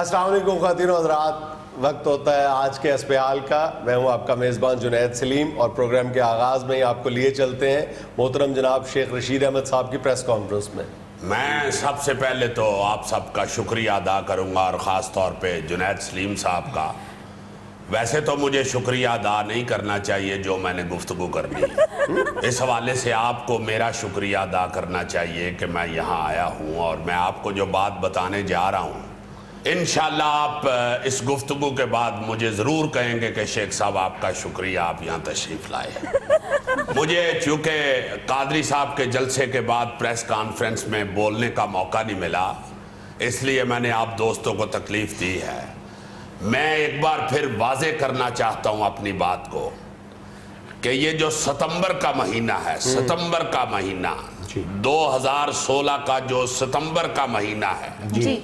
السلام علیکم خواتین و حضرات، وقت ہوتا ہے آج کے اسپیال کا۔ میں ہوں آپ کا میزبان جنید سلیم، اور پروگرام کے آغاز میں ہی آپ کو لیے چلتے ہیں محترم جناب شیخ رشید احمد صاحب کی پریس کانفرنس میں۔ میں سب سے پہلے تو آپ سب کا شکریہ ادا کروں گا، اور خاص طور پہ جنید سلیم صاحب کا۔ ویسے تو مجھے شکریہ ادا نہیں کرنا چاہیے جو میں نے گفتگو کرنی ہے، اس حوالے سے آپ کو میرا شکریہ ادا کرنا چاہیے کہ میں یہاں آیا ہوں، اور میں آپ کو جو بات بتانے جا رہا ہوں انشاءاللہ آپ اس گفتگو کے بعد مجھے ضرور کہیں گے کہ شیخ صاحب آپ کا شکریہ، آپ یہاں تشریف لائے۔ مجھے چونکہ قادری صاحب کے جلسے کے بعد پریس کانفرنس میں بولنے کا موقع نہیں ملا، اس لیے میں نے آپ دوستوں کو تکلیف دی ہے۔ میں ایک بار پھر واضح کرنا چاہتا ہوں اپنی بات کو کہ یہ جو ستمبر کا مہینہ ہے، ستمبر کا مہینہ 2016 کا جو ستمبر کا مہینہ ہے،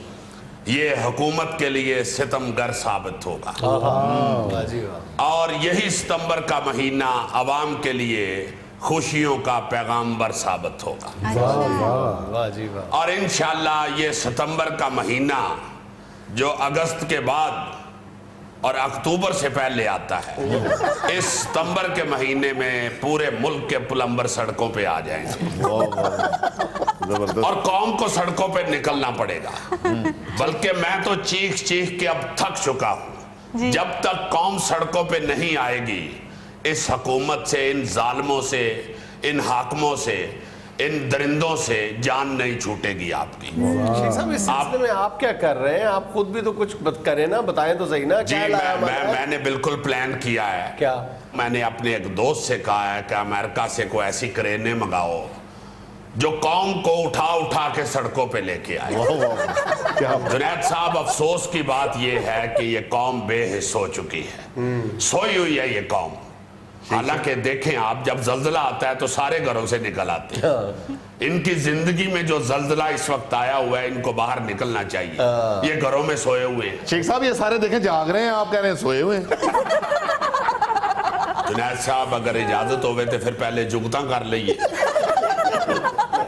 یہ حکومت کے لیے ستمگر ثابت ہوگا، اور یہی ستمبر کا مہینہ عوام کے لیے خوشیوں کا پیغامبر ثابت ہوگا۔ اور انشاءاللہ یہ ستمبر کا مہینہ جو اگست کے بعد اور اکتوبر سے پہلے آتا ہے، اس ستمبر کے مہینے میں پورے ملک کے پلمبر سڑکوں پہ آ جائیں گے، اور قوم کو سڑکوں پہ نکلنا پڑے گا۔ بلکہ میں تو چیخ چیخ کے اب تھک چکا ہوں، جب تک قوم سڑکوں پہ نہیں آئے گی اس حکومت سے، ان ظالموں سے، ان حاکموں سے، ان درندوں سے جان نہیں چھوٹے گی آپ کی۔ شیخ صاحب اس سلسلے میں آپ کیا کر رہے ہیں؟ آپ خود بھی تو کچھ کریں نا، بتائیں تو صحیح نا۔ جی میں نے بالکل پلان کیا ہے۔ کیا؟ میں نے اپنے ایک دوست سے کہا ہے کہ امریکہ سے کوئی ایسی کرینے منگاؤ جو قوم کو اٹھا اٹھا کے سڑکوں پہ لے کے آئے۔ جنید صاحب، افسوس کی بات یہ ہے کہ یہ قوم بے حس ہو چکی ہے، سوئی ہوئی ہے یہ قوم۔ حالانکہ دیکھیں آپ، جب زلزلہ آتا ہے تو سارے گھروں سے نکل آتے ہیں۔ ان کی زندگی میں جو زلزلہ اس وقت آیا ہوا ہے، ان کو باہر نکلنا چاہیے، یہ گھروں میں سوئے ہوئے ہیں۔ شیخ صاحب یہ سارے دیکھیں جاگ رہے ہیں، آپ کہہ رہے ہیں سوئے ہوئے ہیں۔ جنید صاحب اگر اجازت ہوئے تو پھر پہلے جگتاں کر لئیے۔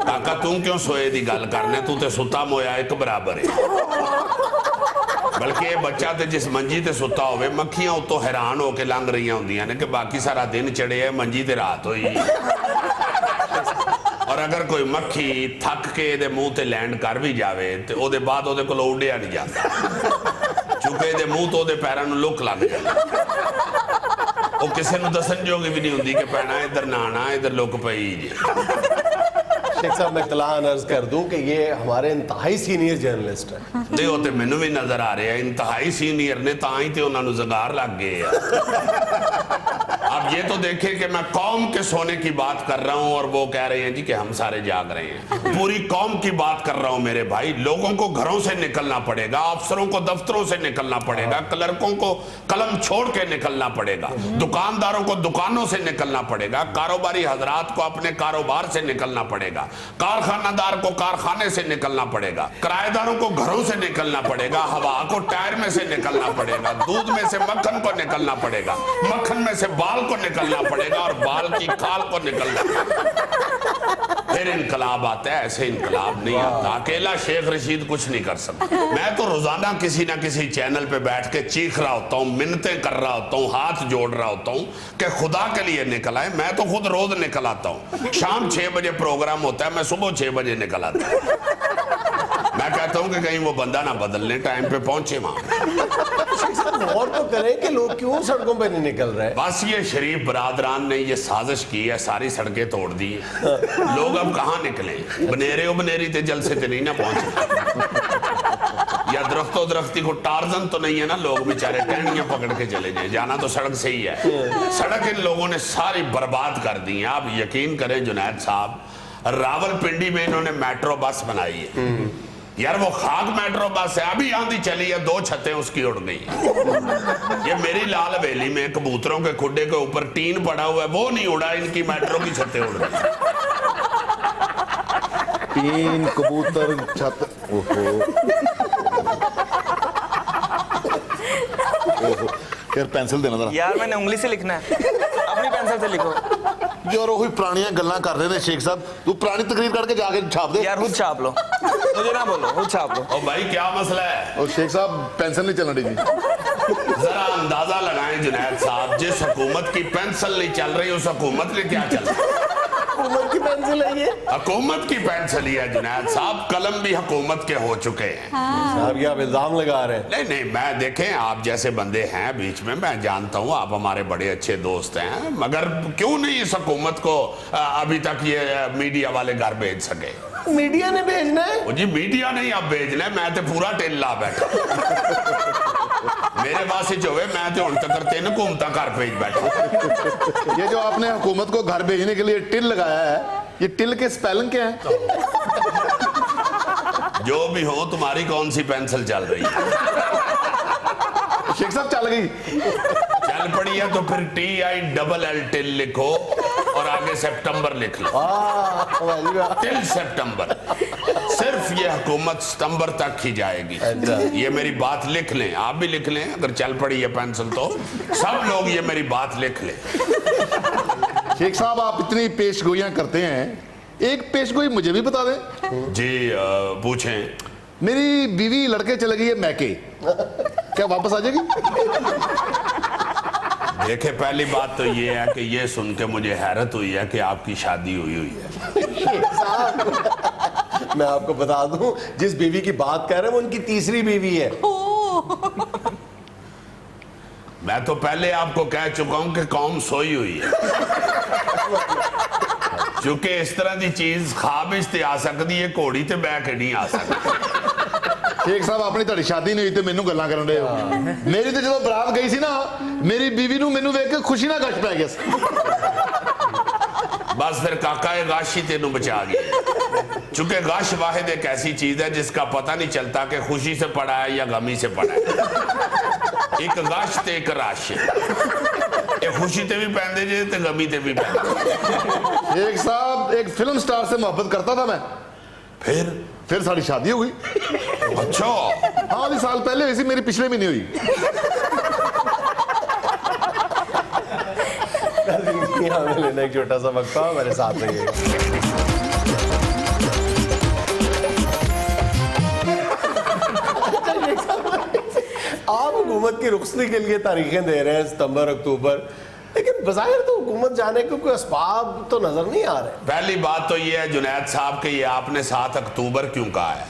کاکا تم کیوں سوئے دی گل کرنے، تو تے ستا مویا ایک برابر ہے۔ بلکہ یہ بچہ تے جس منجی تے ستا ہوئے، مکھیاں تو حیران ہو کے لنگ رہی ہوں دیاں نے کہ باقی سارا دن چڑھے ہے، منجی تے رات ہوئی۔ اور اگر کوئی مکھی تھک کے دے منہ تے لینڈ کر بھی جاوے تو او دے بعد او دے کو اڈیا نہیں جاتا، چونکہ دے منہ تو دے پیروں نوں لک لگ جائے۔ وہ کسے نوں دسن جوگی بھی نہیں ہوندی کہ پہنا ادھر نانا ادھر لک پئی جی۔ شیخ صاحب میں اطلاع عرض کر دوں کہ یہ ہمارے انتہائی سینئر جرنلسٹ ہیں۔ نہیں ہوتے مینوں بھی نظر آ رہے ہیں، انتہائی سینئر نے تاں ہی تے انہوں نے زگار لگ گئے ہیں۔ اب یہ تو دیکھیں کہ میں قوم کے سونے کی بات کر رہا ہوں، اور وہ کہہ رہے ہیں جی کہ ہم سارے جاگ رہے ہیں۔ پوری قوم کی بات کر رہا ہوں میرے بھائی۔ لوگوں کو گھروں سے نکلنا پڑے گا، افسروں کو دفتروں سے نکلنا پڑے گا، کلرکوں کو قلم چھوڑ کے نکلنا پڑے گا، دکانداروں کو دکانوں سے نکلنا پڑے گا، کاروباری حضرات کو اپنے کاروبار سے نکلنا پڑے گا، کارخانہ دار کو کارخانے سے نکلنا پڑے گا، کرایہ داروں کو گھروں سے نکلنا پڑے گا، ہوا کو ٹائر میں سے نکلنا پڑے گا، دودھ میں سے مکھن کو نکلنا پڑے گا، مکھن میں سے بال کو نکلنا پڑے گا، اور بال کی کھال کو نکلنا پڑے گا۔ پھر انقلاب آتا ہے، ایسے انقلاب نہیں آتا۔ اکیلا شیخ رشید کچھ نہیں کر سکتا۔ میں تو روزانہ کسی نہ کسی چینل پہ بیٹھ کے چیخ رہا ہوتا ہوں، منتیں کر رہا ہوتا ہوں، ہاتھ جوڑ رہا ہوتا ہوں کہ خدا کے لیے نکل آئے۔ میں تو خود روز نکل آتا ہوں، شام 6 بجے پروگرام ہوتا ہے، میں صبح 6 بجے نکل آتا ہوں۔ میں کہتا ہوں کہ کہیں وہ بندہ نہ بدل لیں، ٹائم پہ پہنچے وہاں۔ اور تو کریں کہ لوگ کیوں سڑکوں پہ نہیں نکل رہے؟ بس یہ شریف برادران نے یہ سازش کی ہے، ساری سڑکیں توڑ دی ہیں۔ لوگ اب کہاں نکلیں؟ بنیرے و بنیری تے جلسے تے نہیں نہ پہنچے، یا درخت و درختی کو ٹارزن تو نہیں ہے نا، لوگ بیچارے ٹہنیاں پکڑ کے چلے جائیں، جانا تو سڑک سے ہی ہے۔ سڑک ان لوگوں نے ساری برباد کر دی ہیں۔ آپ یقین کریں جنید صاحب، راول پنڈی میں انہوں نے میٹرو بس بنائی ہے، یار وہ خاک میٹرو بس ہے، ابھی آندھی چلی ہے، 2 چھتیں اس کی اڑ گئی۔ یہ میری لال حویلی میں کبوتروں کے کھڈے کے اوپر ٹین پڑا ہوا ہے، وہ نہیں اڑا، ان کی میٹرو کی چھتیں اڑ گئی۔ ٹین کبوتر چھت، फिर पेंसिल देना जरा यार मैंने उंगली से लिखना है, अपनी पेंसिल से लिखो। यार वो पुरानियां गल्लां कर रहे थे शेख साहब, तू पुरानी तकरीर करके जाके छाप दे। यार खुद छाप लो, मुझे ना बोलो, खुद छाप लो। ओ भाई क्या मसला है? और शेख साहब पेंसिल नहीं चलने दी। जरा अंदाजा लगाएं जुनैद साहब, जिस हुकूमत की पेंसिल नहीं चल रही उस हुकूमत ने क्या चल रहा है? हुकूमत की पेंसिल है ये? हुकूमत की पेंसिल ही है जुनैद साहब, कलम भी हुकूमत के हो चुके हैं। साहब ये आप इल्जाम लगा रहे हैं। नहीं नहीं, मैं देखें आप जैसे बंदे हैं बीच में, मैं जानता हूँ आप हमारे बड़े अच्छे दोस्त हैं, मगर क्यों नहीं इस हुकूमत को अभी तक ये मीडिया वाले घर भेज सके? मीडिया ने भेजना है? वो जी मीडिया नहीं आप भेजना है, मैं तो पूरा टेल ला बैठा मेरे पास ही होवे, मैं तो हुण तक 3 हुकूमतां घर भेज बैठा। ये जो आपने हुकूमत को घर भेजने के लिए टिल लगाया है, ये टिल के स्पेलिंग क्या है? जो भी हो, तुम्हारी कौन सी पेंसिल चल रही है? शेख साहब चल गई। चल पड़ी है तो फिर TILL टिल लिखो और आगे सितंबर लिख लो। टिल सितंबर, सिर्फ ये हुकूमत सितंबर तक ही जाएगी। ये मेरी बात लिख लें, आप भी लिख लें, अगर चल पड़ी है पेंसिल तो सब लोग ये मेरी बात लिख लें। शेख साहब आप इतनी पेशगोइयां करते हैं, एक पेशगोई मुझे भी बता दें। जी पूछें। मेरी बीवी लड़के चले गई है मैके, क्या वापस आ जाएगी? देखे, पहली बात तो ये है कि ये सुन के मुझे हैरत हुई है कि आपकी शादी हुई है। मैं आपको बता दूं, जिस बीवी की बात कर रहे हैं वो उनकी तीसरी बीवी है। मैं तो पहले आपको कह चुका हूं कि कौम सोई हुई है, क्योंकि इस तरह की चीज ख्वाब ते आ सकती है, घोड़ी ते बैठ के नहीं आ सकती। शेख साहब अपनी ਤੁਹਾਡੀ शादी नहीं हुई तो मैनू गल्लां करन दे हो। मेरी तो ਜਦੋਂ ਬਰਾਤ गई सी ना, मेरी बीवी ਨੂੰ ਮੈਨੂੰ ਵੇਖ ਕੇ खुशी ना गश पै गया सी। बस फिर काका ये गश ही तेनू बचा गया, चूंकि गश वाहिद एक ऐसी चीज है जिसका पता नहीं चलता कि खुशी से पड़ा है या गमी से पड़ा है। एक गश ते एक रश, ये खुशी ते भी पैंदे जे ते गमी ते भी पैंदे। शेख साहब एक फिल्म स्टार से मोहब्बत करता था मैं, फिर साड़ी शादी हो गई। अच्छा, हाँ अभी साल पहले हुई सी, मेरी पिछले महीने हुई। हमें लेना एक छोटा सा वक्फा, हमारे साथ रहिएगा। आप हुकूमत की रुखसती के लिए तारीखें दे रहे हैं, सितंबर अक्टूबर, लेकिन बज़ाहिर तो हुकूमत जाने के कोई असबाब तो नजर नहीं आ रहे। पहली बात तो ये है जुनैद साहब कि ये आपने 7 अक्टूबर क्यों कहा है?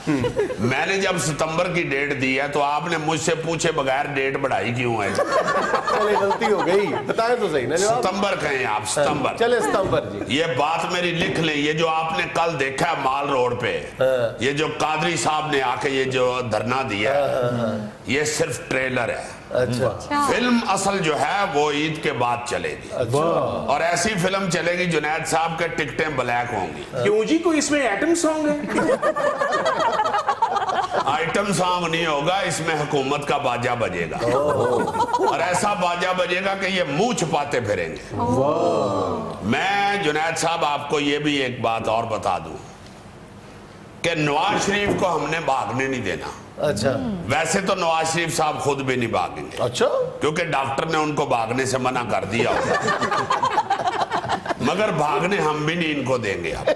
मैंने जब सितंबर की डेट दी है तो आपने मुझसे पूछे बगैर डेट बढ़ाई क्यों है? चले गलती हो गई, बताएं तो सही ना जवाब। सितंबर कहें आप, सितंबर। चले सितंबर जी। ये बात मेरी लिख लें, ये जो आपने कल देखा है माल रोड पे, ये जो कादरी साहब ने आके ये जो धरना दिया है, ये सिर्फ ट्रेलर है। अच्छा, फिल्म असल जो है वो ईद के बाद चलेगी। अच्छा। और ऐसी फिल्म चलेगी जुनैद साहब के टिकटें ब्लैक होंगी। क्यों जी, कोई इसमें आइटम सॉन्ग है? आइटम सॉन्ग नहीं होगा, इसमें हुकूमत का बाजा बजेगा, और ऐसा बाजा बजेगा कि ये मुंह छुपाते फिरेंगे। मैं जुनैद साहब आपको ये भी एक बात और बता दूं कि नवाज शरीफ को हमने भागने नहीं देना। अच्छा, वैसे तो नवाज शरीफ साहब खुद भी नहीं भागेंगे, अच्छा, क्योंकि डॉक्टर ने उनको भागने से मना कर दिया होगा। मगर भागने हम भी नहीं इनको देंगे। अब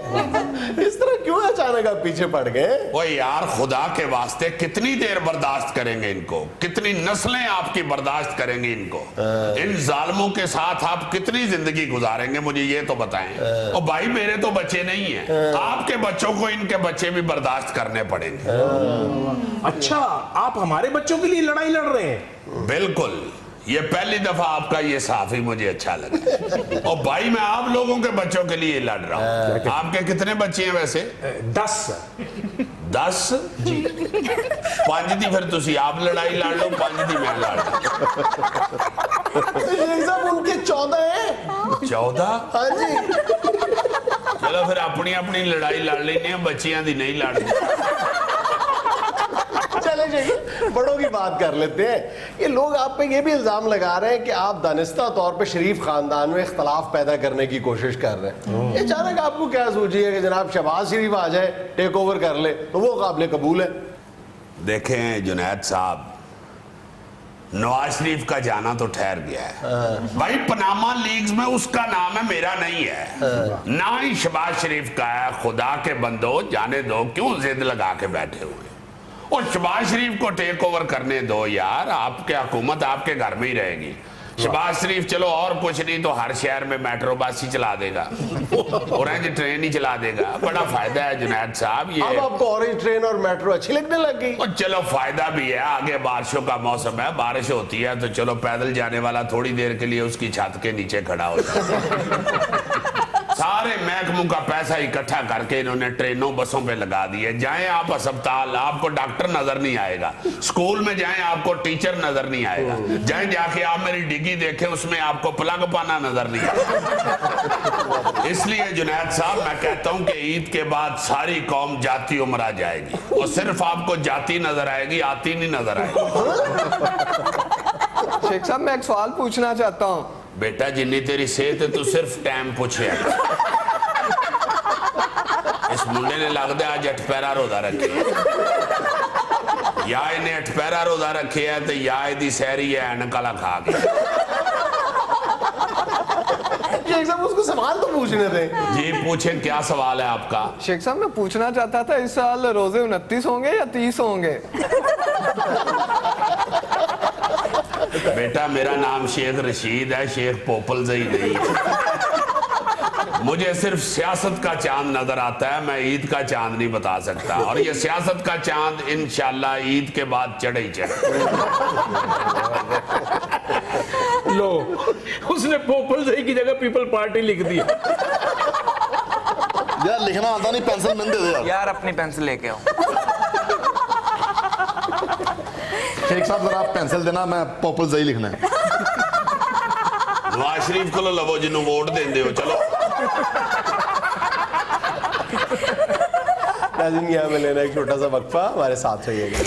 इस तरह क्यों अचानक आप पीछे पड़ गए? वो यार खुदा के वास्ते कितनी देर बर्दाश्त करेंगे इनको, कितनी नस्लें आपकी बर्दाश्त करेंगे इनको, इन जालिमों के साथ आप कितनी जिंदगी गुजारेंगे, मुझे ये तो बताएं। और भाई मेरे तो बच्चे नहीं हैं, आपके बच्चों को इनके बच्चे भी बर्दाश्त करने पड़ेंगे। अच्छा, आप हमारे बच्चों के लिए लड़ाई लड़ रहे हैं? बिल्कुल, ये पहली दफा आपका ये साफी मुझे अच्छा लगा। और भाई मैं आप लोगों के बच्चों के लिए लड़ रहा हूँ। आपके कितने बच्चे हैं वैसे? 10। 10 जी। 5 दी फिर तुसी आप लड़ाई लड़ लो, 5 दी मैं लड़ लो। उनके 14 हैं। 14? हाँ जी। चलो फिर अपनी अपनी लड़ाई लड़ लेनी है, बच्चियां दी नहीं लड़नी। चले जाइए, बड़ों की बात कर लेते हैं। ये लोग आप पे ये भी इल्जाम लगा रहे हैं कि आप दानिस्ता तौर पे शरीफ खानदान में इख्तलाफ पैदा करने की कोशिश कर रहे हैं। अचानक आपको क्या सूझिए कि जनाब शहबाज शरीफ आ जाए, टेक ओवर कर ले, तो वो काबिल कबूल है? देखें जुनैद साहब, नवाज शरीफ का जाना तो ठहर गया है भाई, पनामा लीग्स में उसका नाम है, मेरा नहीं है, ना ही शहबाज शरीफ का है। खुदा के बंदो जाने दो, क्यों जिद लगा के बैठे हुए। और शहबाज शरीफ को टेक ओवर करने दो यार, आपके हुकूमत आपके घर में ही रहेगी। शहबाज शरीफ चलो और कुछ नहीं तो हर शहर में मेट्रो बस ही चला देगा, ऑरेंज ट्रेन ही चला देगा, बड़ा फायदा है जुनैद साहब। ये अब आपको ऑरेंज ट्रेन और मेट्रो अच्छी लगने लग गई? और चलो फायदा भी है, आगे बारिशों का मौसम है, बारिश होती है तो चलो पैदल जाने वाला थोड़ी देर के लिए उसकी छत के नीचे खड़ा हो जाता है। सारे महकमों का पैसा इकट्ठा करके इन्होंने ट्रेनों बसों पे लगा दिए। जाएं आप अस्पताल, आपको डॉक्टर नजर नहीं आएगा। स्कूल में जाएं, आपको टीचर नजर नहीं आएगा। जाएं जाके आप मेरी डिग्गी देखें, उसमें आपको प्लग पाना नजर नहीं आएगा। इसलिए जुनैद साहब मैं कहता हूं कि ईद के बाद सारी कौम जाति उमरा जाएगी और सिर्फ आपको जाति नजर आएगी, आती नहीं नजर आएगी। शेख साहब मैं एक सवाल पूछना चाहता हूँ। बेटा जिन्नी तेरी सेहत है तू सिर्फ टाइम पूछे। इस मुंडे ने लगता अज 8 पैरा रोजा रखे, या इन्हें 8 पैरा रोजा रखे है तो या इहदी सहरी है ऐनक वाला खा के। शेख साहब उसको सवाल तो पूछने दें। जी पूछें, क्या सवाल है आपका? शेख साहब मैं पूछना चाहता था इस साल रोजे 29 होंगे या 30 होंगे? बेटा मेरा नाम शेख रशीद है, शेख पोपलजई नहीं है। मुझे सिर्फ सियासत का चांद नजर आता है, मैं ईद का चांद नहीं बता सकता। और ये सियासत का चांद इंशाल्लाह ईद के बाद चढ़े ही चढ़े। लो, उसने पोपल सही की जगह पीपल पार्टी लिख दी। यार लिखना आता नहीं, पेंसिल मैंने दे दे यार। यार अपनी पेंसिल लेके आओ। शेख साहब जरा आप पेंसिल देना, मैं पॉपल सही लिखना है। नवाज शरीफ को लवो जिन्हों वोट देंदे हो। चलो नाज़रीन यहाँ में लेना एक छोटा सा वक्फा, हमारे साथ रहिएगा।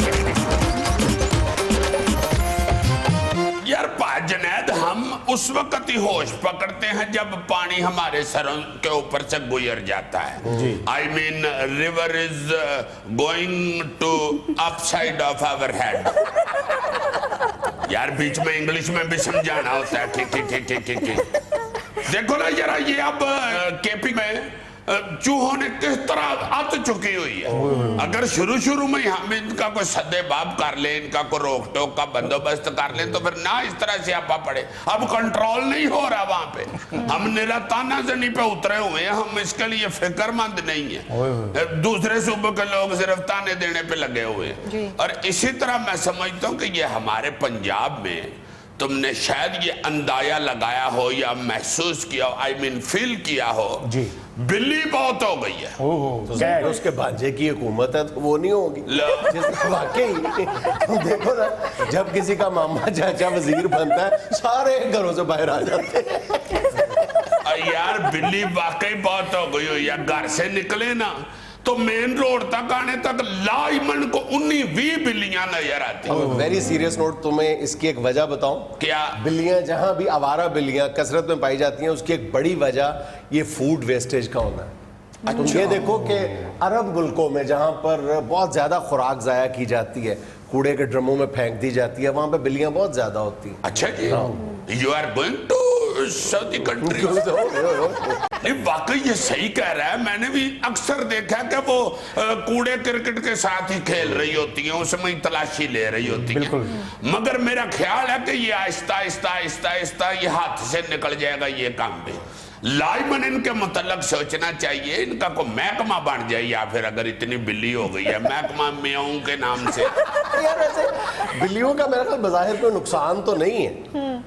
यार जुनैद, हम उस वक्त ही होश पकड़ते हैं जब पानी हमारे सरों के ऊपर से गुजर जाता है। I mean river is going to upside of our head. यार बीच में इंग्लिश में भी समझाना होता है। ठीक ठीक ठीक ठीक ठीक ठीक। देखो ना जरा, ये अब केपी में चूहों ने किस तरह आत चुकी हुई है। अगर शुरू शुरू में हम इनका कोई सद्देबाब कर ले, इनका कोई रोक टोक का बंदोबस्त कर ले तो फिर ना इस तरह से आपा पड़े। अब कंट्रोल नहीं हो रहा वहां पे, हम निराताना जनी पे उतरे हुए हैं, हम इसके लिए फिक्रमंद नहीं है। दूसरे सूबों के लोग सिर्फ ताने देने पे लगे हुए हैं। और इसी तरह मैं समझता हूँ कि ये हमारे पंजाब में तुमने शायद ये अंदाजा लगाया हो या महसूस किया हो, आई मीन फील किया हो, बिल्ली बहुत हो गई है। तो उसके भांजे की हुकूमत है तो वो नहीं होगी। वाकई तुम देखो ना, जब किसी का मामा चाचा वजीर बनता है सारे घरों से बाहर आ जाते हैं। यार बिल्ली वाकई बहुत हो गई हो। यार घर से निकले ना तो मेन रोड तक आने तक लाइमन को 19-20 बिल्लियां नजर आती। वेरी सीरियस नोट, तुम्हें इसकी एक वजह बताऊं? क्या? बिल्लियां जहां भी आवारा बिल्लियां कसरत में पाई जाती हैं, उसकी एक बड़ी वजह ये फूड वेस्टेज का होना है। तुम ये देखो कि अरब मुल्कों में जहां पर बहुत ज्यादा खुराक जाया की जाती है, कूड़े के ड्रमों में फेंक दी जाती है, वहां पे बिल्लियां बहुत ज्यादा होती हैं। अच्छा जी, you are going to Saudi country. नहीं वाकई ये सही कह रहा है। मैंने भी अक्सर देखा कि वो कूड़े क्रिकेट के साथ ही खेल रही होती हैं, उसमें ही तलाशी ले रही होती हैं। मगर मेरा ख्याल है कि ये आहिस्ता आहिस्ता आहिस्ता आहिस्ता ये हाथ से निकल जाएगा ये काम भी। लाइमन इनके मुतल्लक सोचना चाहिए, इनका को महकमा बन जाए, या फिर अगर इतनी बिल्ली हो गई है महकमा म्याऊं के नाम से। यार वैसे बिल्लियों का मेरा ख्याल बज़ाहिर कोई नुकसान तो नहीं है।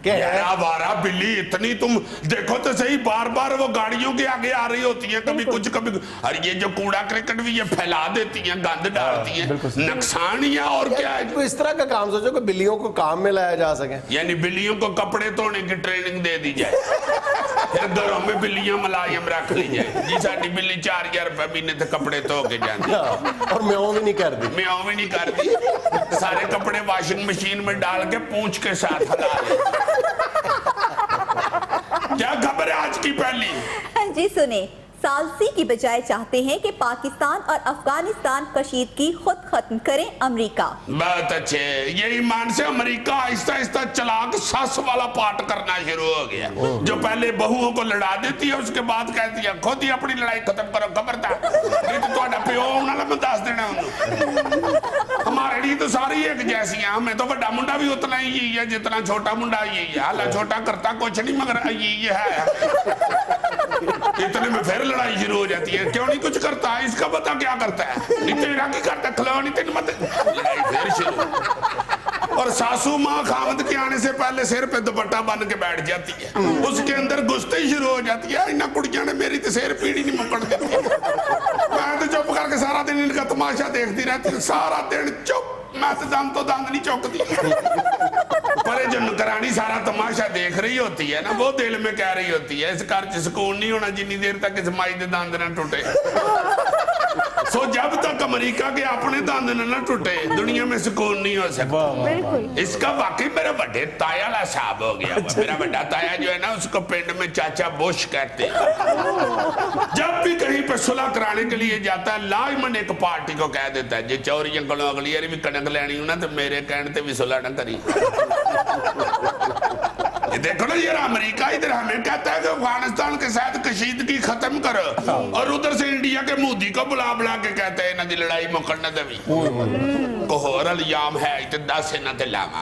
क्या है? आवारा बिल्ली इतनी, तुम देखो तो सही, बार बार वो गाड़ियों के आगे आ रही होती हैं, कभी कुछ कभी। और ये जो कूड़ा क्रिकेट भी ये फैला देती हैं, गंद डालती हैं, नुकसान ही है। और क्या है? तो इस तरह का काम सोचो कि बिल्लियों को काम में लाया जा सके। यानी बिल्लियों को कपड़े धोने की ट्रेनिंग दे दी जाए, फिर घरों में बिल्लियां मुलायम रख ली जाए। जी साडी बिल्ली 4000 रुपए महीने से कपड़े धो के जाती और म्याऊं भी नहीं करती। म्याऊं भी नहीं करती, सारे कपड़े वॉशिंग मशीन में डाल के पूंछ के साथ हला ले। क्या खबर है आज की पहली? जी सुने, सालसी की बजाय चाहते हैं कि पाकिस्तान और अफगानिस्तान कशीदगी खुद खत्म करें अमेरिका। बहुत अच्छे, ये ईमान से अमेरिका आहिस्ता आहिस्ता चलाक सास वाला पार्ट करना शुरू हो गया, जो पहले बहुओं को लड़ा देती है उसके बाद कहती है खुद ही अपनी लड़ाई खत्म करो, खबरदार नहीं तो ਤੁਹਾਡਾ ਪਿਓ ਉਹਨਾਂ ਨੂੰ ਦੱਸ ਦੇਣਾ ਉਹਨੂੰ। हमारे लिए तो सारी एक जैसी हैं, हमें तो बड़ा मुंडा भी उतना ही है जितना छोटा मुंडा यही है, हालां छोटा करता कुछ नहीं मगर यही है, इतने में फिर लड़ाई शुरू हो जाती है, क्यों नहीं कुछ करता है, इसका पता क्या करता है, नहीं तेरा की करता खिलाओ नहीं तेन मत, लड़ाई फिर शुरू। और सासू माँ खामद के आने से पहले सिर पे दुपट्टा बन के बैठ जाती है, उसके अंदर गुस्ते ही शुरू हो जाती है, इन्हें कुड़ियां ने मेरी तो सिर पीड़ी नहीं मुकड़ देती, मैं तो चुप करके सारा दिन इनका तमाशा देखती रहती हूँ, सारा दिन चुप, मैं तो दांत नहीं चौकती। पर जो नौकरानी सारा तमाशा देख रही होती है ना, वो दिल में कह रही होती है इस घर च सुकून नहीं होना जितनी देर तक इस माई के दांत ना टूटे। सो जब तक अमेरिका के अपने दांत न टूटे दुनिया में सुकून नहीं हो सकता। इसका वाकई मेरा बड़े ताया ला साहब हो गया। मेरा बड़ा ताया जो है ना उसको पिंड में चाचा बुश कहते हैं। जब भी कहीं पर सुलह कराने के लिए जाता है लाजमन एक पार्टी को कह देता है जे चौरी अंकलों अगली बार भी कणक लेनी हो ना तो मेरे कहने ते भी सुलह न करी। देखो ना यार अमेरिका इधर हमें कहता है कि अफगानिस्तान के साथ कशीदगी खत्म करो और उधर से इंडिया के मोदी को बुला बुला के कहते हैं ना दी लड़ाई मुकड़ना देवी कोहर अलियाम है इते 10 ना ते लावा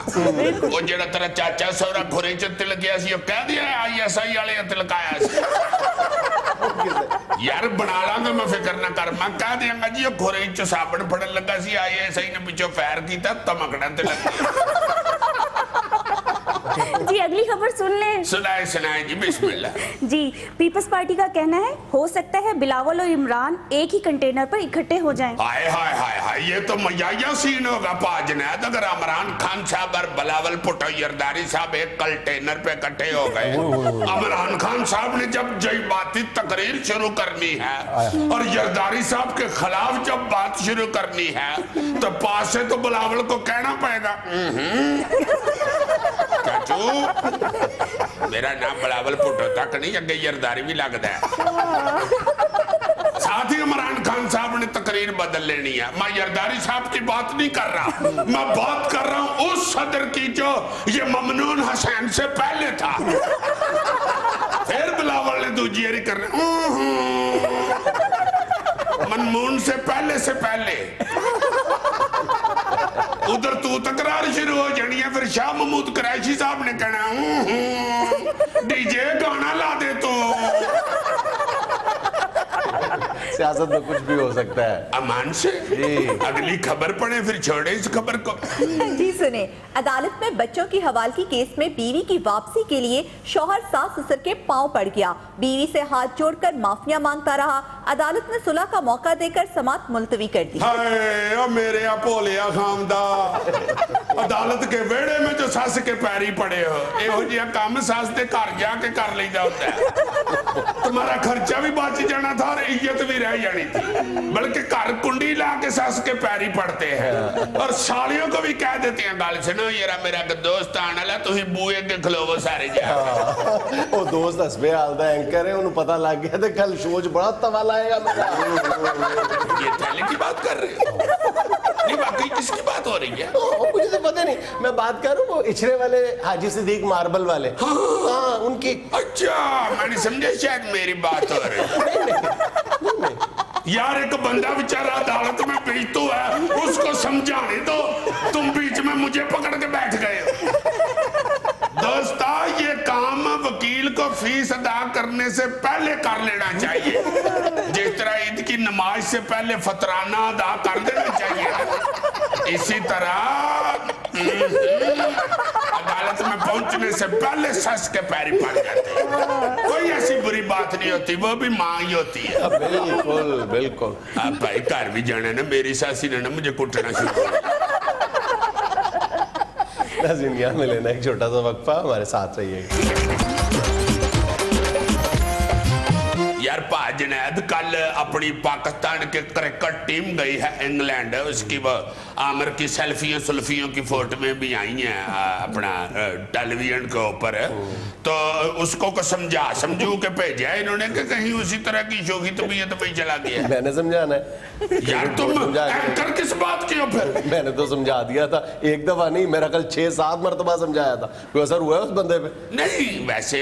वो जेड़ा तेरा चाचा सौरा खुरे च तिल गया सी ओ कह दिया आईएसआई वाले तिलकाया सी यार बना लांगा मैं फिक्र ना कर मैं कह दियांगा जी ओ खुरे च साबण फड़न लगा सी आईएसआई ने पिछो फायर कीता तमकड़ा ते लग जी अगली खबर सुन ले। सुनाए सुनाए जी बिस्मिल्लाह। जी पीपल्स पार्टी का कहना है हो सकता है बिलावल और इमरान एक ही कंटेनर पर इकट्ठे हो जाएं। हाय हाय हाय हाय ये तो मजाया सीन होगा पाजनैद अगर इमरान खान साहब और बिलावल भुट्टो जरदारी साहब एक कंटेनर पे इकट्ठे हो गए। इमरान खान साहब ने जब जज्बाती तकरीर शुरू करनी है और जरदारी साहब के खिलाफ जब बात शुरू करनी है तो पास से तो बिलावल को कहना पड़ेगा मेरा नाम बिलावल भुट्टो तक नहीं अगे जरदारी भी लगता है। साथ ही इमरान खान साहब ने तकरीर बदल लेनी है। मैं जरदारी साहब की बात नहीं कर रहा, मैं बात कर रहा हूं उस सदर की जो ये ममनून हुसैन से पहले था। फिर बिलावल ने दूजी यारी कर मनमून से पहले उधर तू तकरार शुरू हो जानी है। फिर शाह महमूद कुरैशी साहब ने कहना डीजे गाना ला दे तो सियासत में कुछ भी हो सकता है। अमान से अगली खबर पढ़े फिर छोड़े इस खबर को। जी सुने, अदालत में बच्चों की हवालगी केस में बीवी की वापसी के लिए शौहर सास ससुर के पांव पड़ गया। बीवी से हाथ जोड़कर माफिया मांगता रहा। अदालत ने सुलह का मौका देकर समात मुलतवी कर दी। हाय ओ मेरे भोलिया खामदा अदालत के वेड़े में जो सस के पैरी पड़े हो एहो जिहा काम सस दे घर जाके कर लेदा होता है। तुम्हारा खर्चा भी बच जाना था और इज्जत भी रह जानी थी, बल्कि घर कुंडी ला के सस के पैरी पड़ते हैं और सालियों को भी कह देते हैं गल सुनो यार मेरा दोस्त आने वाला तुसी बूए के खलोवो सारे जा। वो दोस्त हसबे हालदा एंकर है उन्हें पता लग गया तो कल शो बड़ा तवा लाएगा मेरा। ये थैले की बात कर रहे हो? नहीं वाकई किसकी बात हो रही है? मुझे तो पता नहीं, मैं बात कर रहा हूँ वो इछरे वाले हाजी सिद्दीक मार्बल वाले। हाँ उनकी। अच्छा मैंने समझा शायद मेरी बात हो रही है। यार एक बंदा बेचारा अदालत में पेश तो है उसको समझाने दो, तुम बीच में मुझे पकड़ के बैठ गए हो। दोस्ता ये काम वकील को फीस अदा करने से पहले कर लेना चाहिए, जिस तरह ईद की नमाज से पहले फतराना अदा कर देना चाहिए। इसी तरह अदालत में पहुंचने से पहले सस के पैरी पड़ जाते हैं। कोई ऐसी बुरी बात नहीं होती, वो भी मां ही होती है। बिल्कुल बिल्कुल। अब भाई घर भी जाना ना मेरी सासी ने ना मुझे कुटना शुरू किया। नाज़रीन में लेना एक छोटा सा वक्फा, हमारे साथ रहिए। यार पा जुनैद कल अपनी पाकिस्तान के क्रिकेट टीम गई है इंग्लैंड, उसकी वो आमिर की सेल्फियों सुल्फियों की फोटो में भी आई हैं अपना टेलीविजन के ऊपर, तो उसको को समझू के भेजा है इन्होंने कि कहीं उसी तरह की शोखी तबीयत में चला गया। मैंने समझाना है यार तुम एंकर किस बात की हो फिर? मैंने तो समझा दिया था, एक दफा नहीं, मेरा कल 6-7 मरतबा समझाया था। कोई असर हुआ है उस बंदे पे? नहीं, वैसे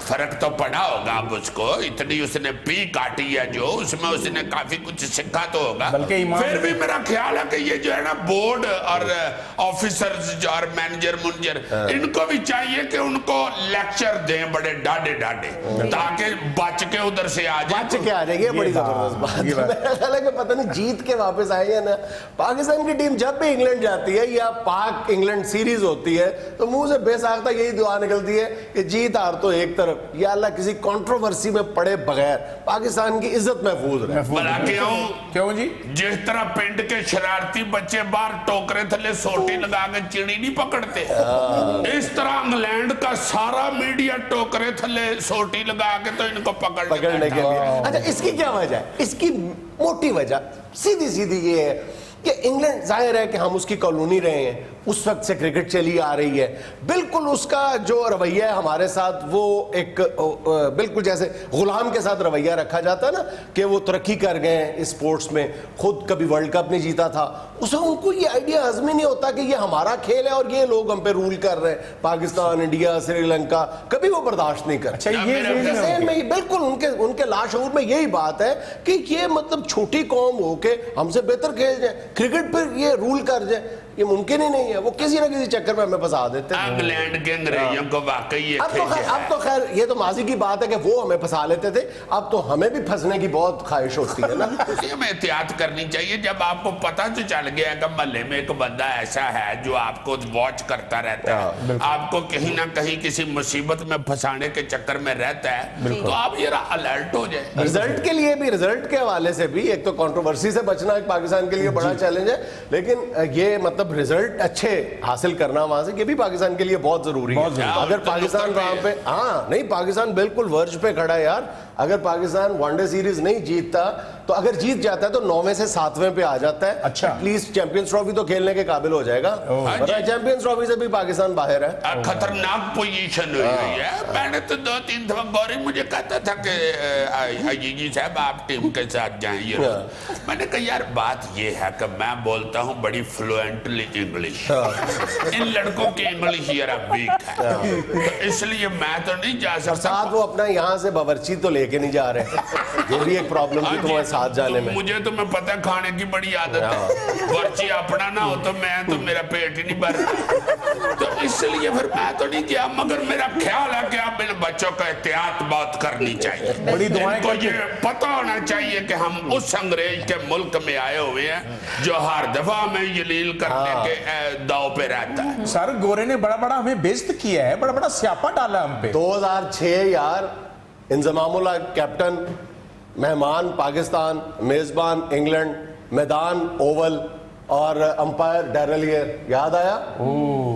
फर्क तो पड़ा होगा अब उसको, इतनी उसने पी काटी है जो, उसमें उसने काफी कुछ सीखा तो होगा। फिर भी मेरा ख्याल है कि ये जो है ना बोर्ड और ऑफिसर्स और मैनेजर इनको भी चाहिए कि उनको लेक्चर दें बड़े डाडे ताकि बच के उधर से आ जाए। बच के आ जाएगी, बड़ी जबरदस्त बात है। मेरा ख्याल है कि पता नहीं जीत के वापस आए हैं ना। पाकिस्तान की टीम जब भी इंग्लैंड जाती है या पाक इंग्लैंड सीरीज होती है तो मुंह से बेसाख्ता यही दुआ निकलती है कि जीत हार तो एक तरफ, या अल्लाह किसी कंट्रोवर्सी में पड़े बगैर पाकिस्तान की इज्जत महफूज रहे। भला क्यों जी? जिस तरह पिंड के शरारती बच्चे बाहर टोकरे थले सोटी लगा के चिड़ी नहीं पकड़ते, इस तरह इंग्लैंड का सारा मीडिया टोकरे थले सोटी लगा के तो इनको पकड़ने के लिए। अच्छा, इसकी क्या वजह है? इसकी मोटी वजह सीधी सीधी ये है कि इंग्लैंड, जाहिर है कि हम उसकी कॉलोनी रहे हैं, उस वक्त से क्रिकेट चली आ रही है, बिल्कुल उसका जो रवैया है हमारे साथ वो एक बिल्कुल जैसे गुलाम के साथ रवैया रखा जाता है ना, कि वो तरक्की कर गए हैं स्पोर्ट्स में, खुद कभी वर्ल्ड कप नहीं जीता था, उसे उनको ये आइडिया हज़म नहीं होता कि ये हमारा खेल है और ये लोग हम पे रूल कर रहे हैं। पाकिस्तान, इंडिया, श्रीलंका, कभी वो बर्दाश्त नहीं करते। में बिल्कुल उनके लाशऊर में यही बात है कि ये मतलब छोटी कौम होके हमसे बेहतर खेल जाए, क्रिकेट पर ये रूल कर जाए, ये मुमकिन ही नहीं है। वो किसी ना किसी चक्कर में हमें फंसा देते हैं। इंग्लैंड के अंग्रेजों को वाकई ये अब तो खैर ये तो माजी की बात है कि वो हमें फंसा लेते थे, अब तो हमें भी फंसने की बहुत ख्वाहिश होती है ना। हमें एहतियात करनी चाहिए। जब आपको पता तो चल गया कि महल्ले में एक बंदा ऐसा है जो आपको वॉच करता रहता है, आपको कहीं ना कहीं किसी मुसीबत में फंसाने के चक्कर में रहता है, तो आप ये अलर्ट हो जाए। रिजल्ट के लिए भी, रिजल्ट के हवाले से भी एक तो कंट्रोवर्सी से बचना एक पाकिस्तान के लिए बड़ा चैलेंज है, लेकिन ये मतलब रिजल्ट अच्छे हासिल करना वहां से, ये भी पाकिस्तान के लिए बहुत जरूरी है। अगर पाकिस्तान वहां पे, हाँ नहीं, पाकिस्तान बिल्कुल वर्ज पे खड़ा है यार। अगर पाकिस्तान वनडे सीरीज नहीं जीतता तो अगर जीत जाता है तो 9वें से 7वें पे आ जाता है। अच्छा, एटलीस्ट चैंपियंस ट्रॉफी तो खेलने के काबिल हो जाएगा। चैंपियंस ट्रॉफी से भी पाकिस्तान बाहर है। खतरनाक पोजीशन हुई है। मैंने तो 2-3 दफा गौरी मुझे कहता था कि जी साहब आप टीम के साथ जाएंगे, मैंने कहा यार बात ये है कि मैं बोलता हूँ बड़ी फ्लुएंटली इंग्लिश, इन लड़कों की इंग्लिश जरा वीक है, तो इसलिए मैं तो नहीं जा सकता। साथ वो अपना यहाँ से बावर्ची तो लेके नहीं जा रहे, ये भी एक प्रॉब्लम थी तुम्हारे साथ जाने में। मुझे तो मैं पता खाने की बड़ी आदत है, वर्ची अपना ना हो तो मैं तो मेरा पेट ही नहीं भरता, तो इसलिए फिर मैं तो नहीं किया। मगर मेरा ख्याल है कि आप इन बच्चों का एहतियात बहुत करनी चाहिए। बड़ी दुआएं इनको ये पता होना चाहिए कि हम उस अंग्रेज के मुल्क में आए हुए हैं जो हर दफा हमें जलील करने के दाव पे रहता है। सर गोरे ने बड़ा बड़ा हमें बेइज्जत किया है, बड़ा बड़ा स्यापा डाला हम पे। 2006 यार, इंजमामुल हक कैप्टन, मेहमान पाकिस्तान, मेजबान इंग्लैंड, मैदान ओवल और अंपायर डैरलियर, याद आया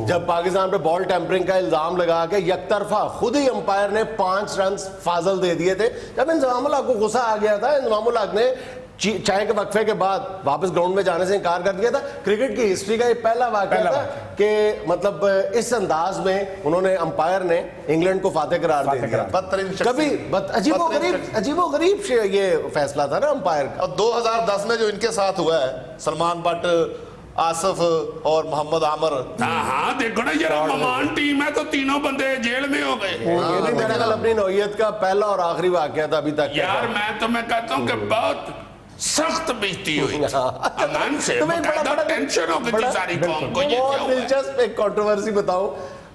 जब पाकिस्तान पे बॉल टेम्परिंग का इल्जाम लगा के यकतरफा खुद ही अंपायर ने 5 रन फाजल दे दिए थे। जब इंजमामुल हक को गुस्सा आ गया था, इंजमामुल हक ने चाय के वक्फे के बाद वापस ग्राउंड में जाने से इनकार कर दिया था। क्रिकेट की हिस्ट्री का ये पहला वाकया था कि मतलब इस अंदाज में उन्होंने अंपायर ने इंग्लैंड को फातेह करार दे दिया। कभी अजीबोगरीब ये फैसला था ना अंपायर का। और 2010 में जो इनके साथ हुआ है, सलमान बट, आसिफ और मोहम्मद आमर, हाँ देखो ना जरा, मेहमान टीम है तो तीनों बंदे जेल में हो गए। ये भी मेरे ख्याल अपनी नौयत का पहला और आखिरी वाकया था अभी तक यार। मैं तो मैं कहता हूँ कि बहुत सख्त बेइज्जती हुई अमान से, टेंशन हो गई सारी कौम को। बहुत दिलचस्प एक कंट्रोवर्सी बताऊं,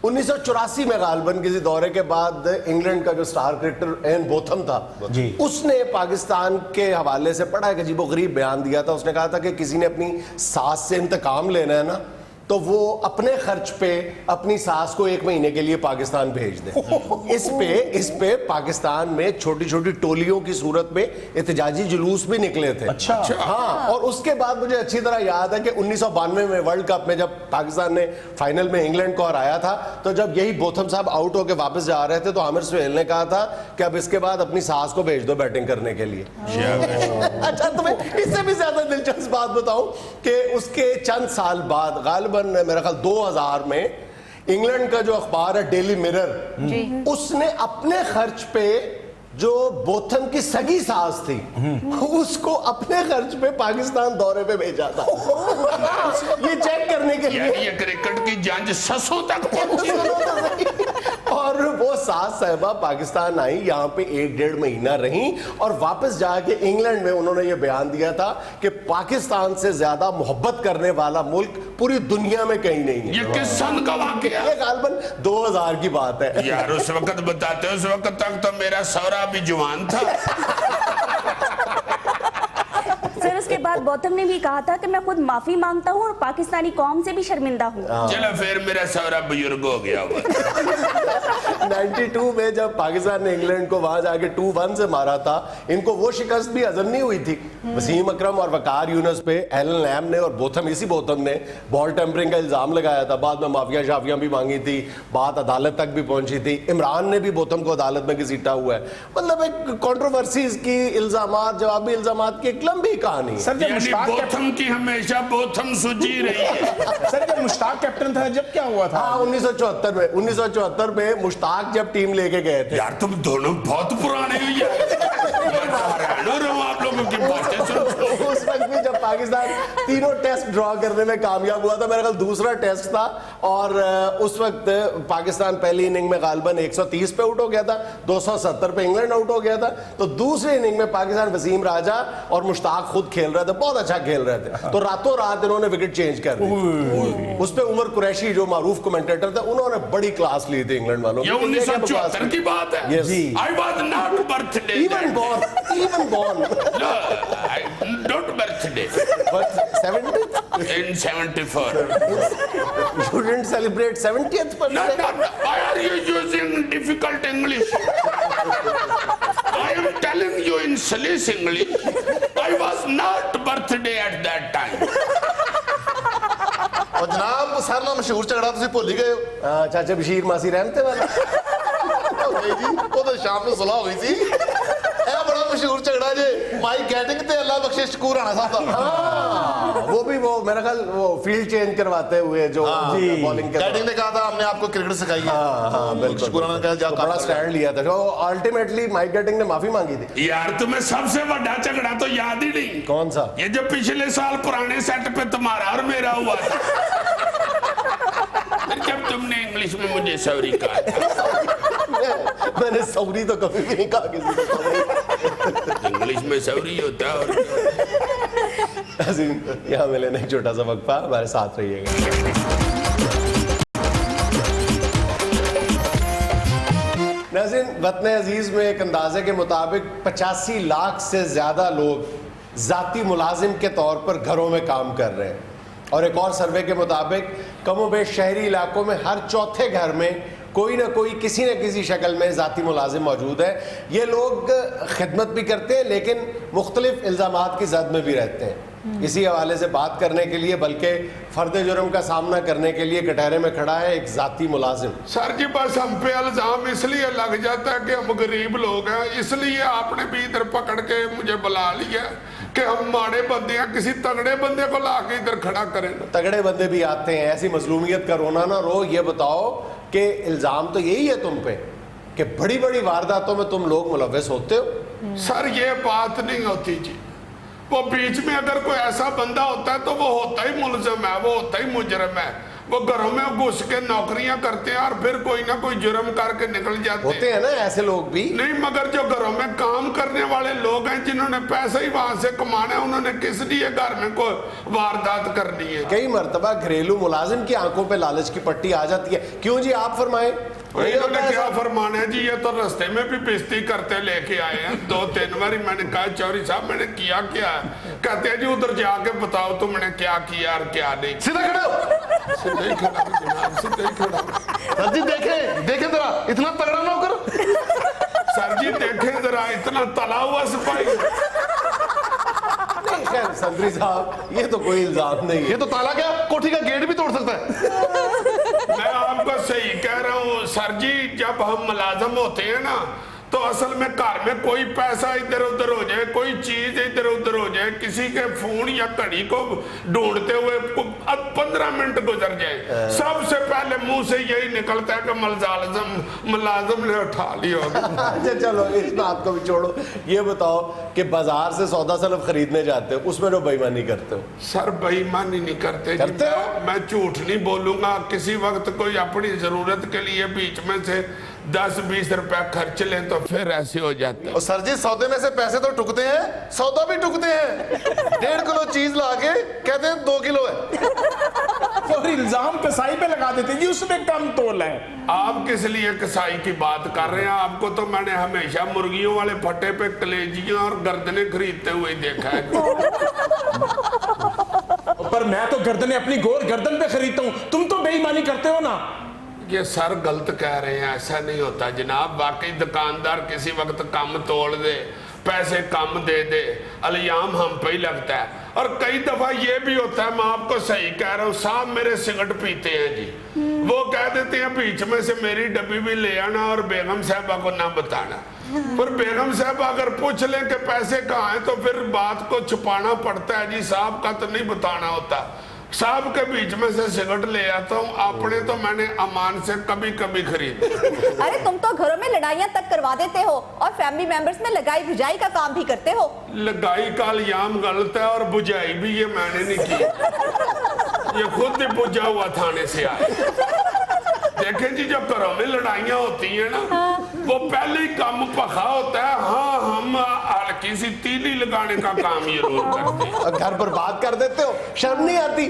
1984 में गालबन किसी दौरे के बाद इंग्लैंड का जो स्टार क्रिकेटर एन बोथम था, उसने पाकिस्तान के हवाले से बड़ा एक अजीबोगरीब बयान दिया था। उसने कहा था कि किसी ने अपनी सास से इंतकाम लेना है ना تو وہ اپنے خرچ پہ اپنی ساس کو 1 مہینے کے لیے پاکستان بھیج دیں. اس پہ پاکستان میں چھوٹی چھوٹی ٹولیوں کی صورت میں احتجاجی جلوس بھی نکلے تھے. اچھا. ہاں, اور اس کے بعد مجھے اچھی طرح یاد ہے کہ 1992 میں ورلڈ کپ میں جب پاکستان نے فائنل میں انگلینڈ کو ہرایا تھا, تو جب یہی بوتھم صاحب آؤٹ ہو کے واپس جا رہے تھے تو عامر سہیل نے کہا تھا کہ اب اس کے بعد اپنی ساس کو بھیج دو بیٹنگ کرنے کے لیے. اچھا, تمہیں اس سے بھی زیادہ دلچسپ بات بتاؤں کہ اس کے چند سال بعد غالباً میرا خیال 2000 میں انگلینڈ کا جو اخبار ہے ڈیلی مرر, اس نے اپنے خرچ پہ جو بوتھم کی سگی ساس تھی اس کو اپنے خرچ پہ پاکستان دورے پہ بھیجا تھا یہ چیک کرنے کے لیے. یہ کرکٹ کی جانچ سسوں تک پہنچی. اور وہ ساس صاحبہ پاکستان آئی, یہاں پہ 1-1.5 مہینہ رہیں, اور واپس جا کے انگلینڈ میں انہوں نے یہ بیان دیا تھا کہ پاکستان سے زیادہ محبت کرنے والا ملک پوری دنیا میں کہیں نہیں ہے. یہ کس سن کا واقعہ؟ یہ غالباً 2000 کی بات ہے. یار اس وقت بتاتے, اس وقت تک تو میرا سورا بھی جوان تھا. سر اس کے بعد بوتھم نے بھی کہا تھا کہ میں خود معافی مانگتا ہوں اور پاکستانی قوم سے بھی شرمندہ ہوں. چلو پھر میرا سورا بزرگ ہو گیا ہوا. 92 میں جب پاکستان نے انگلینڈ کو وہاں جا کے 2-1 سے مارا تھا, ان کو وہ شکست بھی ہضم نہیں ہوئی تھی. وسیم اکرم اور وقار یونس پہ ایلن لیم نے اور بوتھم, اسی بوتھم نے بال ٹیمپرنگ کا الزام لگایا تھا. بعد میں معافیاں شافیاں بھی مانگی تھی, بات عدالت تک بھی پہنچی تھی. عمران نے بھی بوتھم کو عدالت میں گھسیٹا ہوا ہے. مطلب ایک کنٹروورسیز کی, الزامات, جوابی الزامات کی ایک لمبی کہانی. سر جب یعنی مشتاق بوتھم کی ہمیشہ بوتھم سجی رہی ہے. سر جب مشتاق کیپٹن تھا جب کیا ہوا تھا؟ ہاں 1974 میں مشتاق جب ٹیم لے کے گئے تھے. یار تم دونوں بہت پرانے ہوئی ہے. آپ لوگوں کی باتیں سن. اس وقت بھی جب پاکستان تینوں ٹیسٹ ڈرا کرنے میں کامیاب ہوا تھا, میرا خیال دوسرا ٹیسٹ تھا, اور اس وقت پاکستان پہلی اننگ میں غالباً 130 پہ آؤٹ ہو گیا تھا, 270 پہ انگلینڈ آؤٹ ہو گیا تھا. تو دوسری اننگ میں پاکستان وسیم راجہ اور مشتاق خود کھیل رہے تھے, بہت اچھا کھیل رہے تھے, تو راتوں رات انہوں نے وکٹ چینج کر دی. اس پہ عمر قریشی جو معروف کمنٹیٹر تھے, انہوں نے بڑی کلاس لی تھی انگلینڈ والوں. یہ 1974 کی بات ہے. I was not birthday. Even born. No, not birthday. But 70th? In 74. You didn't celebrate 70th birthday? No. Why are you using difficult English? I am telling you in Salish English. I was not birthday at that time. اور جناب سارا نام مشہور جھگڑا تسی بھول ہی گئے ہو. چاچا بشیر ماسی رحمتے والا. وہ تو شام میں صلح ہو گئی تھی. اے بڑا مشہور جھگڑا جے مائی گیٹنگ تے اللہ بخشے شکور رانا صاحب دا. وہ بھی وہ میرا خیال وہ فیلڈ چینج کرواتے ہوئے جو بالنگ گیٹنگ نے کہا تھا ہم نے آپ کو کرکٹ سکھائی ہے. ہاں بالکل, شکور رانا نے کہا جا بڑا سٹینڈ لیا تھا. تو الٹیمیٹلی مائک گیٹنگ نے معافی مانگی تھی. یار تمہیں سب سے بڑا جھگڑا تو یاد ہی نہیں. کون سا؟ یہ جو پچھلے سال پرانے سیٹ پہ تمہارا اور میرا ہوا تھا, جب تم نے انگلش میں مجھے سوری کہا تھا. میں نے سوری تو کبھی بھی نہیں کہا کسی کو. انگلش میں سوری ہوتا ہے. اور عظیم, یہاں میں لینا ایک چھوٹا سا وقفہ, ہمارے ساتھ رہیے گا. ناظرین, وطن عزیز میں ایک اندازے کے مطابق 85 لاکھ سے زیادہ لوگ ذاتی ملازم کے طور پر گھروں میں کام کر رہے ہیں, اور ایک اور سروے کے مطابق کم و بیش شہری علاقوں میں ہر چوتھے گھر میں کوئی نہ کوئی کسی نہ کسی شکل میں ذاتی ملازم موجود ہے. یہ لوگ خدمت بھی کرتے ہیں لیکن مختلف الزامات کی زد میں بھی رہتے ہیں. اسی حوالے سے بات کرنے کے لیے, بلکہ فرد جرم کا سامنا کرنے کے لیے کٹہرے میں کھڑا ہے ایک ذاتی ملازم. سر جی بس ہم پہ الزام اس لیے لگ جاتا ہے کہ ہم غریب لوگ ہیں, اس لیے آپ نے بھی ادھر پکڑ کے مجھے بلا لیا کہ ہم ماڑے بندے ہیں, کسی تگڑے بندے کو لا کے ادھر کھڑا کریں. تگڑے بندے بھی آتے ہیں, ایسی مظلومیت کا رونا نہ رو. یہ بتاؤ کہ الزام تو یہی ہے تم پہ کہ بڑی بڑی وارداتوں میں تم لوگ ملوث ہوتے ہو. سر یہ بات نہیں ہوتی جی. وہ بیچ میں اگر کوئی ایسا بندہ ہوتا ہے تو وہ ہوتا ہی ملزم ہے, وہ ہوتا ہی مجرم ہے. وہ گھروں میں گھس کے نوکریاں کرتے ہیں اور پھر کوئی نہ کوئی جرم کر کے نکل جاتے ہوتے ہیں نا ایسے لوگ بھی. نہیں, مگر جو گھروں میں کام کرنے والے لوگ ہیں جنہوں نے پیسے ہی وہاں سے کمانا ہے, انہوں نے کس لیے گھر میں کوئی واردات کرنی ہے. کئی مرتبہ گھریلو ملازم کی آنکھوں پہ لالچ کی پٹی آ جاتی ہے. کیوں جی, آپ فرمائیں. انہوں نے کیا فرمانا ہے جی, یہ تو رستے میں بھی پستی کرتے لے کے آئے ہیں 2-3 باری. میں نے کہا چوری صاحب میں نے کیا ہے, کہتے ہیں جی ادھر جا کے بتاؤ تم نے کیا کیا اور کیا نہیں. سیدھا کھڑے ہو. सीधा ही खड़ा हूँ जनाब, सीधा ही खड़ा हूँ। सर जी देखें देखें जरा, इतना तगड़ा नौकर। सर जी देखें जरा, इतना तला हुआ सिपाही। नहीं, खैर संतरी साहब ये तो कोई इल्जाम नहीं है। ये तो ताला क्या, कोठी का गेट भी तोड़ सकता है। मैं आपको सही कह रहा हूँ सर जी, जब हम मुलाजम होते हैं ना तो असल में घर में कोई पैसा इधर उधर हो जाए, कोई चीज इधर उधर हो जाए, किसी के फोन या घड़ी को ढूंढते हुए 15 मिनट गुजर जाए, सबसे पहले मुंह से यही निकलता है कि मुलाजम ने उठा लिया होगा। अच्छा चलो इस बात को भी छोड़ो, ये बताओ कि बाजार से सौदा सलफ खरीदने जाते हो, उसमें तो बेईमानी करते हो? सर बेईमानी नहीं करते जी, करते हो? मैं झूठ नहीं बोलूंगा। किसी वक्त कोई अपनी जरूरत के लिए बीच में से 10-20 रुपया खर्च ले तो फिर ऐसे हो जाते हैं। और सर जी सौदे में से पैसे तो टुकते हैं, सौदा भी टुकते हैं। 1.5 किलो चीज लाके कहते हैं 2 किलो है। और इल्जाम कसाई पे लगा देते जी, उसमें कम तोल है। आप किस लिए कसाई की बात कर रहे हैं? आपको तो मैंने हमेशा मुर्गियों वाले फटे पे कलेजियां और गर्दनें खरीदते हुए देखा है। पर मैं तो गर्दनें अपनी गोर गर्दन पे खरीदता हूँ, तुम तो बेईमानी करते हो ना। ये सर गलत कह रहे हैं, ऐसा नहीं होता जनाब। वाकई दुकानदार किसी वक्त कम तोड़ दे, पैसे कम दे दे, इल्जाम हम पे ही लगता है। और कई दफा ये भी होता है, मैं आपको सही कह रहा हूँ, साहब मेरे सिगरेट पीते हैं जी, वो कह देते हैं बीच में से मेरी डब्बी भी ले आना और बेगम साहबा को ना बताना। पर बेगम साहब अगर पूछ लें कि पैसे कहाँ हैं तो फिर बात को छुपाना पड़ता है जी, साहब का तो नहीं बताना होता। साहब के बीच में से सिगरेट ले आता हूँ, अपने तो मैंने अमान से कभी कभी खरीदे। अरे तुम तो घरों में लड़ाइयाँ तक करवा देते हो और फैमिली मेंबर्स में लगाई बुझाई का काम भी करते हो। लगाई का इल्जाम गलत है और बुझाई भी ये मैंने नहीं की, ये खुद ही बुझा हुआ थाने से आया। देखें जी, जब घरों में लड़ाइयाँ होती हैं ना, वो पहले ही काम पखा होता है। हाँ, हम हल्की सी तीली लगाने का काम ये जरूर करते हैं। और घर पर बात कर देते हो, शर्म नहीं आती?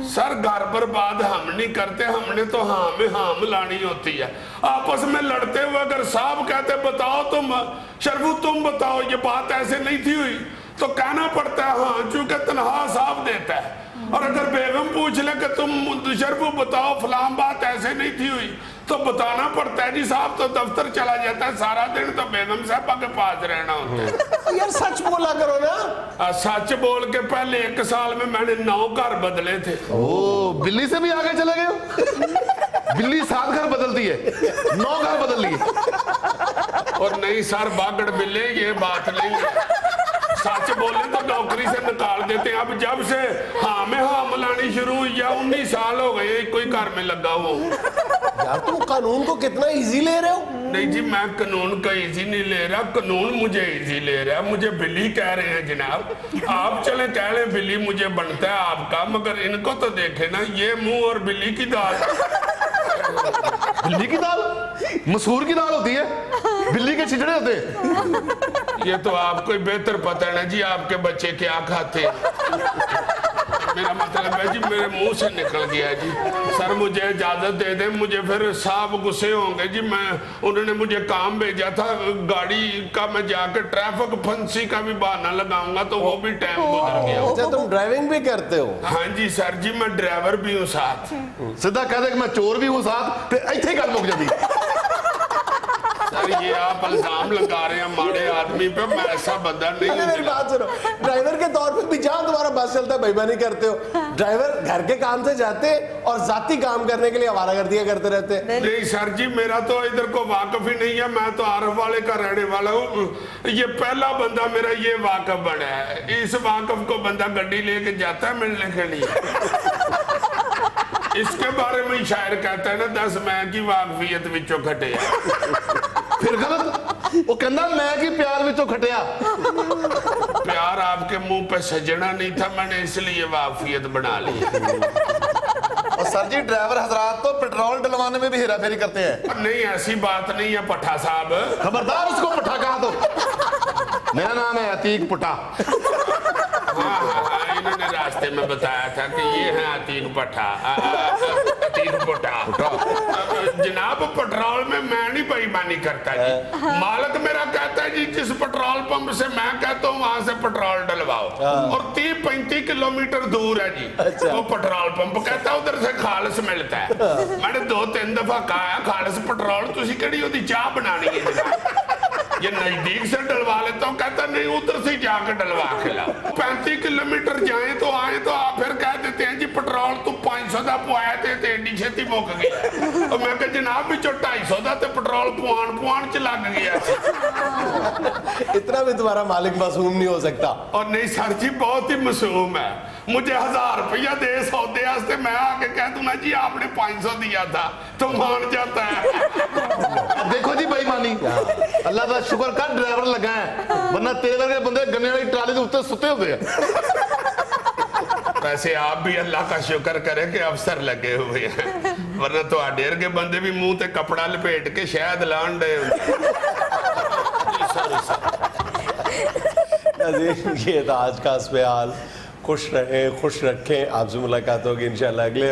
सर घर पर बात हम नहीं करते, हमने तो हाँ में हाँ मिलानी होती है। आपस में लड़ते हुए अगर साहब कहते बताओ तुम, शर्फू तुम बताओ ये बात ऐसे नहीं थी हुई, तो कहना पड़ता है हाँ, चूंकि तनहा साहब देता है। और अगर बेगम पूछ ले कि तुम शर्फू बताओ फलां बात ऐसे नहीं थी हुई, तो बताना पड़ता है जी, साहब तो दफ्तर चला जाता है, सारा दिन तो बेगम साहबा के पास रहना होता है। यार सच बोला करो ना। सच बोल के पहले 1 साल में मैंने 9 घर बदले थे। ओ बिल्ली से भी आगे चले गए हो? बिल्ली 7 घर बदलती है, 9 घर बदल लिए। और नहीं सर, बागड़ बिल्ले ये बात नहीं है। सच बोले तो नौकरी से निकाल देते हैं। अब जब से हाँ में हाँ मिलानी शुरू हुई है, 19 साल हो गए कोई घर में लगा हुआ। यार तुम कानून को कितना इजी ले रहे हो। नहीं जी, मैं कानून का इजी नहीं ले रहा, कानून मुझे इजी ले रहा है। मुझे बिल्ली कह रहे हैं जनाब, आप चले कह रहे बिल्ली मुझे बनता है आपका, मगर इनको तो देखे ना, ये मुंह और बिल्ली की दाल। बिल्ली की दाल मसूर की दाल होती है, बिल्ली के छिचड़े होते हैं। ये तो आपको ही बेहतर पता है ना जी, आपके बच्चे क्या खाते हैं। मेरा मतलब है जी, मेरे मुंह से निकल गया जी। सर मुझे इजाजत दे दें, मुझे फिर साहब गुस्से होंगे जी। उन्होंने मुझे काम भेजा था गाड़ी का, मैं जाकर ट्रैफिक फंसी का भी बहाना लगाऊंगा, तो वो भी टाइम गुजर गया। अच्छा तुम ड्राइविंग भी करते हो? हाँ जी सर जी, मैं ड्राइवर भी हूँ साथ। सीधा कह दे कि मैं चोर भी हूँ साथ, ते इत्थे ही गल मुक जाती। सर ये आप इल्जाम लगा रहे हैं हमारे आदमी पे, मैं ऐसा बंदा नहीं अरे मेरी हूँ। बात सुनो, ड्राइवर के तौर पे भी जहाँ तुम्हारा बस चलता है बेईमानी करते हो। ड्राइवर घर के काम से जाते और जाती काम करने के लिए आवारागर्दियां करते रहते हैं। नहीं सर जी, मेरा तो इधर को वाकफ ही नहीं है, मैं तो आरफ वाले का रहने वाला हूँ। ये पहला बंदा मेरा ये वाकफ बना है। इस वाकफ को बंदा गड्डी लेके जाता है मिलने के लिए। इसके बारे में शायर कहता है ना, 10 मैं की वाकफियत विचों खटे। फिर गलत, वो कहना मैं की प्यार विचों खटिया। प्यार आपके मुंह पे सजना नहीं था, मैंने इसलिए वाकफियत बना ली। और सर जी ड्राइवर हजरात तो पेट्रोल डलवाने में भी हेरा फेरी करते हैं। नहीं ऐसी बात नहीं है पठा साहब। खबरदार उसको पुट्ठा कहा तो। मेरा नाम है अतीक पुट्ठा। हाँ, इन्होंने रास्ते में बताया था कि ये है अतीक पठा। अतीक जनाब पेट्रोल में मैं नहीं बेईमानी करता जी। मालिक मेरा कहता है जी जिस पेट्रोल पंप से मैं कहता हूँ वहां से पेट्रोल डलवाओ, और 30-35 किलोमीटर दूर है जी वो पेट्रोल पंप, कहता है उधर से खालिस मिलता है। मैंने 2-3 दफा कहा खालिस पेट्रोल तुसी केड़ी ओदी चाह बनानी है जनाब, ये नजदीक से डलवा लेता हूँ, कहता नहीं उधर से जाकर डलवा के लाओ। 35 किलोमीटर जाए तो आए तो आप फिर कह देते हैं जी पेट्रोल तो 500 का पवाया ते एडी छेती मुक गया। तो मैं कहा जनाब भी 250 का ते पेट्रोल पुआन च लग गया। इतना भी तुम्हारा मालिक मासूम नहीं हो सकता। और नहीं सर जी बहुत ही मासूम है, मुझे 1000 रुपया दे सौदे वास्ते मैं आके कह दूंगा जी आपने 500 दिया था तो मान जाता है। देखो जी बेईमानी, अल्लाह का शुक्र कर ड्राइवर लगा है, वरना तेरे वर्गे बंदे गन्ने वाली ट्राली के उत्ते सुते होते हैं। वैसे आप भी अल्लाह का शुक्र करें कि अफसर लगे हुए हैं, वरना तो ढेर के बंदे भी मुंह ते कपड़ा लपेट के शायद लान डे। ये था आज का अस्पताल। खुश रहें, खुश रखें। आपसे मुलाकात होगी इंशाल्लाह अगले